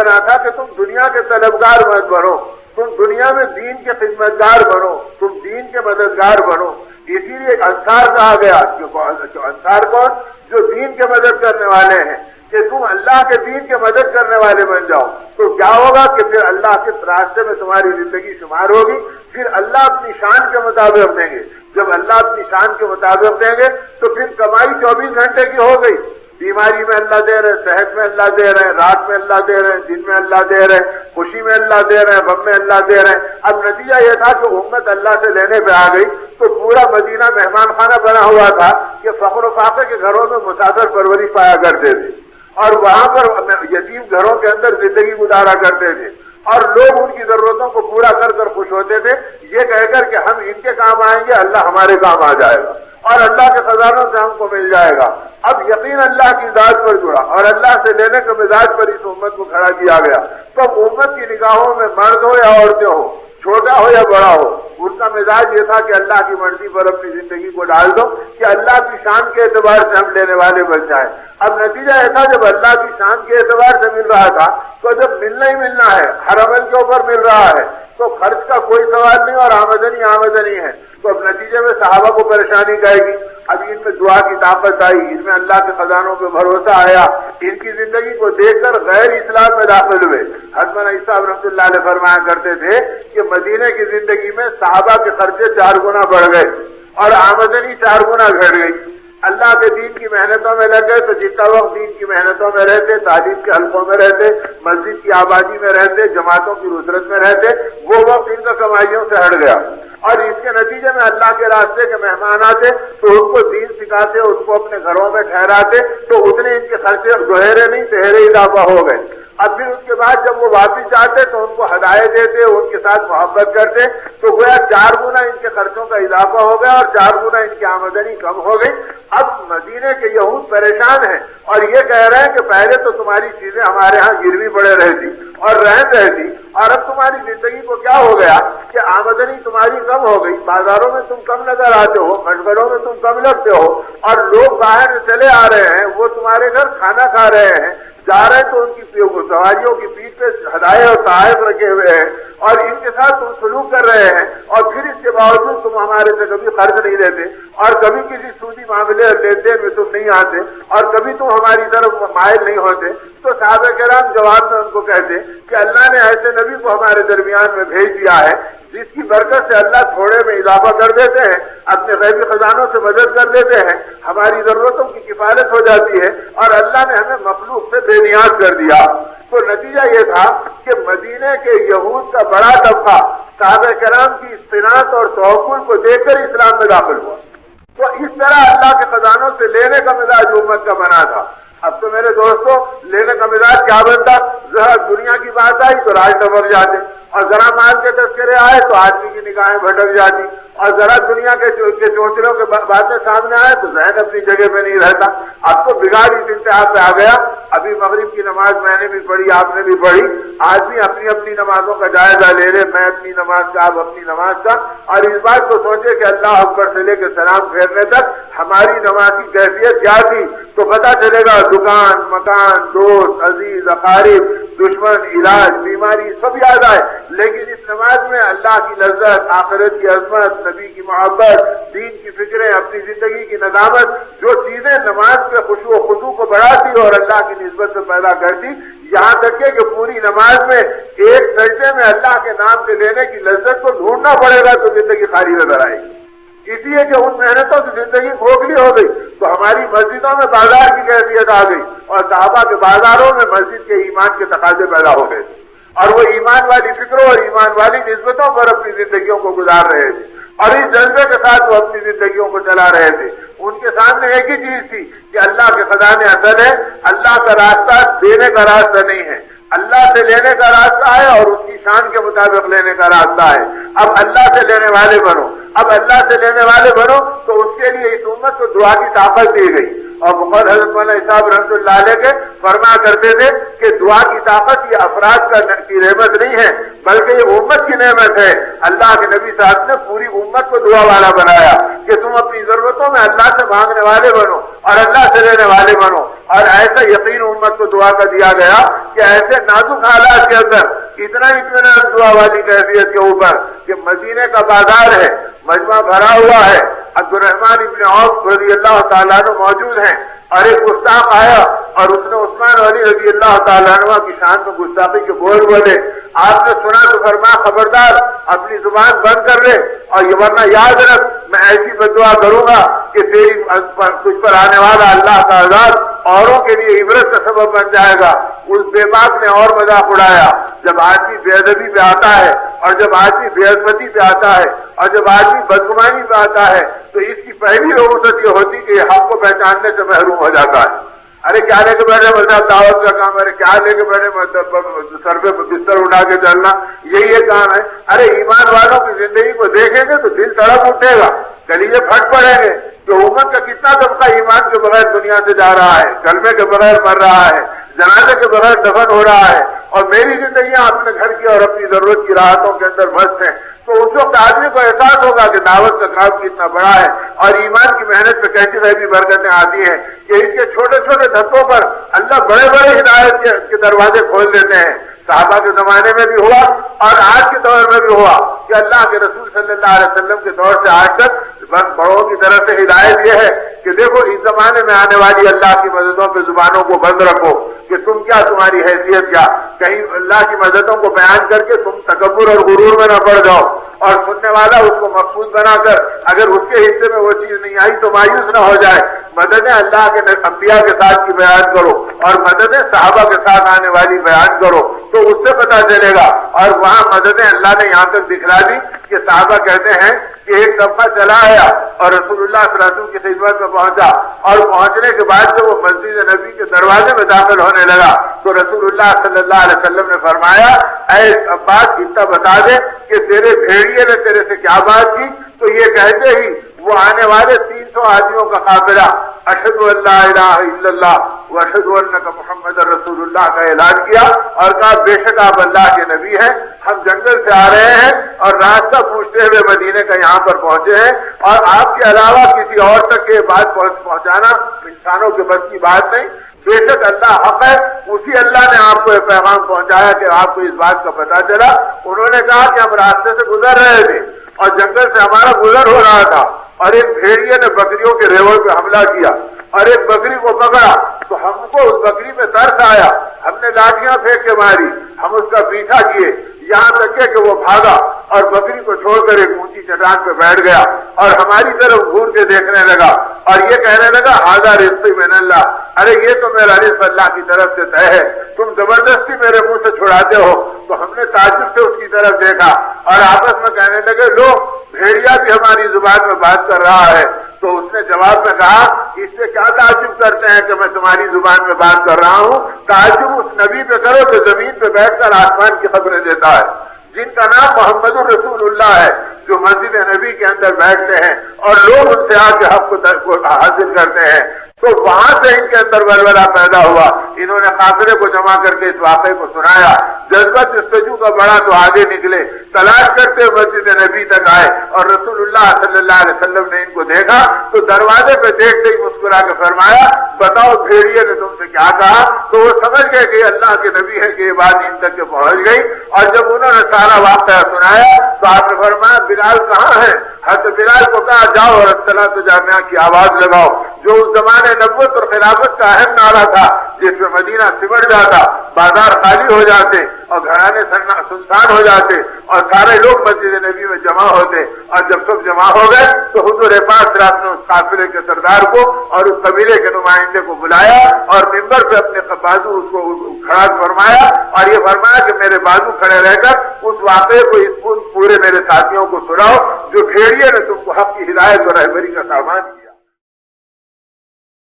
بنا تھا کہ تم دنیا کے طلبگار مت بنو، تم دنیا میں دین کے خدمتگار بنو، تم دین کے مددگار بنو۔ اسی لیے انصار کہا گیا، جو انصار کون؟ جو دین کے مدد کرنے والے ہیں، کہ تم اللہ کے دین کے مدد کرنے والے بن جاؤ۔ تو کیا ہوگا کہ پھر اللہ کے راستے میں تمہاری زندگی شمار ہوگی، پھر اللہ اپنی شان کے مطابق دیں گے۔ جب اللہ اپنی شان کے مطابق دیں گے تو پھر کمائی 24 گھنٹے کی ہو گئی، بیماری میں اللہ دے رہے، صحت میں اللہ دے رہے، رات میں اللہ دے رہے، دن میں اللہ دے رہے، خوشی میں اللہ دے رہے، غم میں اللہ دے رہے۔ اب نتیجہ یہ تھا کہ امت اللہ سے لینے پہ آ گئی تو پورا مدینہ مہمان خانہ بنا ہوا تھا کہ فخر و فاقے کے گھروں میں مسافر پروری پایا کرتے تھے، اور وہاں پر یتیم گھروں کے اندر زندگی گزارا کرتے تھے، اور لوگ ان کی ضرورتوں کو پورا کر کر خوش ہوتے تھے، یہ کہہ کر کہ ہم ان کے کام آئیں گے، اللہ ہمارے کام آ جائے گا اور اللہ کے خزانوں سے ہم کو مل جائے گا۔ اب یقین اللہ کی ذات پر جڑا اور اللہ سے لینے کے مزاج پر اس امت کو کھڑا کیا گیا۔ تو امت کی نگاہوں میں مرد ہو یا عورتیں ہو، چھوٹا ہو یا بڑا ہو، ان کا مزاج یہ تھا کہ اللہ کی مرضی پر اپنی زندگی کو ڈال دو کہ اللہ کی شان کے اعتبار سے ہم لینے والے بن جائیں۔ اب نتیجہ یہ تھا جب اللہ کی شان کے اعتبار سے مل رہا تھا تو جب ملنا ہی ملنا ہے، ہر عمل کے اوپر مل رہا ہے، تو خرچ کا کوئی سوال نہیں اور آمدنی ہے، تو اب نتیجے میں صحابہ کو پریشانی گئے گی۔ اب ان میں دعا کی طاقت آئی، ان میں اللہ کے خزانوں پہ بھروسہ آیا، ان کی زندگی کو دیکھ کر غیر اسلام میں داخل ہوئے۔ حضرت عیسیٰ صاحب رحمۃ اللہ علیہ فرمایا کرتے تھے کہ مدینے کی زندگی میں صحابہ کے خرچے 4 گنا بڑھ گئے اور آمدنی 4 گنا گھٹ گئی۔ اللہ کے دین کی محنتوں میں لگ گئے تو جتنا وقت دین کی محنتوں میں رہتے، تعلیم کے حلقوں میں رہتے، مسجد کی آبادی میں رہتے، جماعتوں کی نصرت میں رہتے، وہ وقت ان کا کمائیوں سے ہٹ گیا، اور اس کے نتیجے میں اللہ کے راستے کے مہمان آتے تو ان کو دین سکھاتے، ان کو اپنے گھروں میں ٹھہراتے، تو اتنے ان کے خرچے دوہرے نہیں تہرے اضافہ ہو گئے۔ اب پھر اس کے بعد جب وہ واپس آتے تو ان کو ہدایت دیتے، ان کے ساتھ محبت کرتے، تو گویا 4 گنا ان کے خرچوں کا اضافہ ہو گیا اور 4 گنا ان کی آمدنی کم ہو گئی۔ اب مدینے کے یہود پریشان ہیں اور یہ کہہ رہے ہیں کہ پہلے تو تمہاری چیزیں ہمارے ہاں گروی پڑے رہتی اور رہتی، اور اب تمہاری زندگی کو کیا ہو گیا کہ آمدنی تمہاری کم ہو گئی، بازاروں میں تم کم نظر آتے ہو، مشغلوں میں تم کم لگتے ہو، اور لوگ باہر سے چلے آ رہے ہیں، وہ تمہارے گھر کھانا کھا رہے ہیں، جا رہے ہیں تو ان کی سواریوں کی پیٹھ پہ ہدایت اور تحائف رکھے ہوئے ہیں اور ان کے ساتھ تم سلوک کر رہے ہیں، اور پھر اس کے باوجود تم ہمارے سے کبھی خرچ نہیں لیتے اور کبھی کسی سودی معاملے لین دین میں تم نہیں آتے اور کبھی تم ہماری طرف مائل نہیں ہوتے۔ تو صحابہ کرام جواب میں ان کو کہتے کہ اللہ نے ایسے نبی کو ہمارے درمیان میں بھیج دیا ہے جس کی برکت سے اللہ تھوڑے میں اضافہ کر دیتے ہیں، اپنے غیبی خزانوں سے مدد کر دیتے ہیں، ہماری ضرورتوں کی کفالت ہو جاتی ہے، اور اللہ نے ہمیں مخلوق سے بے نیاز کر دیا۔ تو نتیجہ یہ تھا کہ مدینے کے یہود کا بڑا طبقہ صحابہ کرام کی استناد اور توکل کو دیکھ کر اسلام میں داخل ہوا۔ تو اس طرح اللہ کے خزانوں سے لینے کا مزاج امت کا بنا تھا۔ اب تو میرے دوستوں لینے کا مزاج کیا بنتا؟ ذرا دنیا کی بات آئی تو راج ٹپک جاتے، اور ذرا مال کے تذکرے آئے تو آدمی کی نگاہیں بھٹک جاتی، اور ذرا دنیا کے چوچلوں کے باتیں سامنے آئے تو ذہن اپنی جگہ پہ نہیں رہتا۔ اب تو بگاڑ اس انتہا پہ آ گیا۔ ابھی مغرب کی نماز میں نے بھی پڑھی، آپ نے بھی پڑھی، آدمی اپنی اپنی نمازوں کا جائزہ لے لے، میں اپنی نماز کا، آپ اپنی نماز کا، اور اس بات کو سوچے کہ اللہ اکبر سے لے کے سلام پھیرنے تک ہماری نماز کی کیفیت کیا تھی، تو پتہ چلے گا دکان، مکان، دوست، عزیز، اقارب، دشمن، علاج، بیماری سب یاد آئے، لیکن اس نماز میں اللہ کی لذت، آخرت کی عظمت، نبی کی محبت، دین کی فکریں، اپنی زندگی کی ندامت، جو چیزیں نماز پہ خشوع و خضوع کو بڑھاتی اور اللہ کی نسبت سے پیدا کرتی، یہاں تک کہ پوری نماز میں ایک سجدے میں اللہ کے نام سے لینے کی لذت کو ڈھونڈنا پڑے گا تو زندگی خالی نظر آئے گی۔ اس لیے کہ ان محنتوں سے زندگی کھوکھلی ہو گئی تو ہماری مسجدوں میں بازار کی کیفیت آ گئی، اور صحابہ کے بازاروں میں مسجد کے ایمان کے تقاضے پیدا ہو گئے، اور وہ ایمان والی فکروں اور ایمان والی نسبتوں پر اپنی زندگیوں کو گزار رہے تھے، اور اس جذبے کے ساتھ وہ اپنی زندگیوں کو چلا رہے تھے۔ ان کے سامنے ایک ہی چیز تھی کہ اللہ کے خزانے اصل ہے، اللہ کا راستہ دینے کا راستہ نہیں ہے، اللہ سے لینے کا راستہ ہے اور اس کی شان کے مطابق لینے کا راستہ ہے۔ اب اللہ سے لینے والے بنو، اب اللہ سے لینے والے بنو، تو اس کے لیے اس امت کو دعا کی طاقت دی گئی، اور بخود حضرت مولانا صاحب رحمۃ اللہ علیہ کے فرمایا کرتے تھے کہ دعا کی طاقت یہ افراد کی نعمت نہیں ہے بلکہ یہ امت کی نعمت ہے۔ اللہ کے نبی صاحب نے پوری امت کو دعا والا بنایا کہ تم اپنی ضرورتوں میں اللہ سے مانگنے والے بنو اور اللہ سے لینے والے بنو، اور ایسا یقین امت کو دعا کا دیا گیا کہ ایسے نازک حالات کے اندر اتنا اطمینان دعا والی کیفیت کے اوپر کہ مدینے کا بازار ہے، مجمع بھرا ہوا ہے، عبد الرحمن ابن عوف رضی اللہ تعالیٰ عنہ موجود ہیں، اور ایک گستاخ آیا اور اس نے عثمان علی رضی اللہ تعالیٰ عنہ کی شان میں گستاخی کے بول بولے۔ آپ نے سنا تو فرمایا خبردار اپنی زبان بند کر لے، اور یہ ورنہ یاد رکھ میں ایسی بددعا کروں گا کہ تیری تجھ پر آنے والا اللہ کا عذاب اوروں کے لیے عبرت کا سبب بن جائے گا۔ اس بے باک نے اور مذاق اڑایا، جب آدمی بے ادبی پہ آتا ہے، اور جب آدمی بے عظمتی پہ آتا ہے، اور جب آدمی بدگمانی پہ آتا ہے، تو اس کی پہلی رغبت یہ ہوتی کہ یہ حق کو پہچاننے سے محروم ہو جاتا ہے۔ ارے کیا لے کے بیٹھے مطلب دعوت کا کام، ارے کیا لے کے بیٹھے مطلب سر پہ بستر اٹھا کے چلنا، یہی کام ہے۔ ارے ایمان والوں کی زندگی کو دیکھیں گے تو دل تڑپ اٹھے گا، کلیجے پھٹ پڑیں گے کہ امت کا کتنا طبقہ ایمان کے بغیر دنیا سے جا رہا ہے، کلمے کے بغیر مر رہا ہے، جنازے کے بغیر دفن ہو رہا ہے، اور میری زندگیاں اپنے گھر کی اور اپنی ضرورت کی راحتوں کے اندر مست ہیں۔ تو اس وقت آدمی کو احساس ہوگا کہ دعوت کا کام کتنا بڑا ہے، اور ایمان کی محنت پہ کیسی کیسی برکتیں آتی ہیں کہ اس کے چھوٹے چھوٹے دھکوں پر اللہ بڑے بڑے ہدایت کے دروازے کھول دیتے ہیں۔ صحابہ کے زمانے میں بھی ہوا اور آج کے دور میں بھی ہوا کہ اللہ کے رسول صلی اللہ علیہ وسلم کے دور سے آج تک بڑوں کی طرف سے ہدایت یہ ہے کہ دیکھو اس زمانے میں آنے والی اللہ کی مددوں پہ زبانوں کو بند رکھو کہ تم کیا، تمہاری حیثیت کیا، کہیں اللہ کی مددوں کو بیان کر کے تم تکبر اور غرور میں نہ پڑ جاؤ، اور سننے والا اس کو محفوظ بنا کر اگر اس کے حصے میں وہ چیز نہیں آئی تو مایوس نہ ہو جائے۔ مددیں اللہ کے انبیاء کے ساتھ کی بیان کرو، اور مددیں صحابہ کے ساتھ آنے والی بیان کرو، تو اس سے پتا چلے گا۔ اور وہاں مددیں اللہ نے یہاں تک دکھلا دی کہ صحابہ کہتے ہیں کہ ایک دفعہ چلا آیا اور رسول اللہ صلی اللہ علیہ وسلم کی خدمت میں پہنچا، اور پہنچنے کے بعد جب وہ مسجد نبی کے دروازے میں داخل ہونے لگا تو رسول اللہ صلی اللہ علیہ وسلم نے فرمایا اے عباس اتنا بتا دے کہ تیرے بھیڑیے نے تیرے سے کیا بات کی؟ تو یہ کہتے ہی وہ آنے والے 300 آدمیوں کا قافلہ اشہد ان لا الہ الا اللہ واشہد انک محمد رسول اللہ کا اعلان کیا اور کہا بے شک آپ اللہ کے نبی ہیں، ہم جنگل سے آ رہے ہیں اور راستہ پوچھتے ہوئے مدینے کا یہاں پر پہنچے ہیں، اور آپ کے علاوہ کسی اور تک یہ بات پہنچانا انسانوں کے بس کی بات نہیں، بے شک اللہ حق ہے، اسی اللہ نے آپ کو یہ پیغام پہنچایا کہ آپ کو اس بات کا پتا چلا۔ انہوں نے کہا کہ ہم راستے سے گزر رہے تھے اور جنگل سے ہمارا گزر ہو رہا تھا، اور ایک بھیڑیے نے بکریوں کے ریوڑ پہ حملہ کیا اور ایک بکری کو پکڑا، تو ہم کو اس بکری پہ ترس آیا، ہم نے لاٹیاں پھینک کے ماری، ہم اس کا پیچھا کیے یہاں تک کہ وہ بھاگا اور بکری کو چھوڑ کر ایک اونچی چٹان پہ بیٹھ گیا اور ہماری طرف گھور کے دیکھنے لگا اور یہ کہنے لگا ھذا رزق من اللہ، ارے یہ تو میرا رزق اللہ کی طرف سے طے ہے، تم زبردستی میرے منہ سے چھڑاتے ہو۔ تو ہم نے تعجب سے اس کی طرف دیکھا اور آپس میں کہنے لگے لو بھیڑیا بھی ہماری زبان میں بات کر رہا ہے۔ تو اس نے جواب میں کہا اس سے کیا تعجب کرتے ہیں کہ میں تمہاری زبان میں بات کر رہا ہوں، تعجب اس نبی پہ کرو جو زمین پہ بیٹھ کر آسمان کی خبریں دیتا ہے، جن کا نام محمد الرسول اللہ ہے، جو مسجد نبی کے اندر بیٹھتے ہیں اور لوگ ان سے آ کے حق کو حاصل کرتے ہیں۔ تو وہاں سے ان کے اندر ولولہ پیدا ہوا، انہوں نے قافلے کو جمع کر کے اس واقعے کو سنایا، جذبہ جستجو کا بڑا تو آگے نکلے، تلاش کرتے مسجد نبی تک آئے اور رسول اللہ صلی اللہ علیہ وسلم نے ان کو دیکھا تو دروازے پہ دیکھتے ہی مسکرا کے فرمایا بتاؤ بھیڑیے نے تم سے کیا کہا؟ تو وہ سمجھ گئے کہ اللہ کے نبی ہے کہ یہ بات ان تک کے پہنچ گئی، اور جب انہوں نے سارا واقعہ سنایا تو آپ نے فرمایا بلال کہاں ہے؟ حضرت بلال کو کہا جاؤ اور الصلاۃ جامعہ کی آواز لگاؤ، جو اس زمانے نبوت اور خلافت کا اہم نعرہ تھا جس میں مدینہ سمٹ جاتا، بازار خالی ہو جاتے اور گھرانے سنسان ہو جاتے اور سارے لوگ مسجد نبی میں جمع ہوتے، اور جب سب جمع ہو گئے تو حضور پاک نے اس قافلے کے سردار کو اور اس قبیلے کے نمائندے کو بلایا اور ممبر پہ اپنے بازو اس کو کھڑا فرمایا اور یہ فرمایا کہ میرے بازو کھڑے رہ کر اس واقعے کو اس پورے میرے ساتھیوں کو سناؤ جو بھیڑیے نے تم کو حق کی ہدایت اور رہبری کا سامان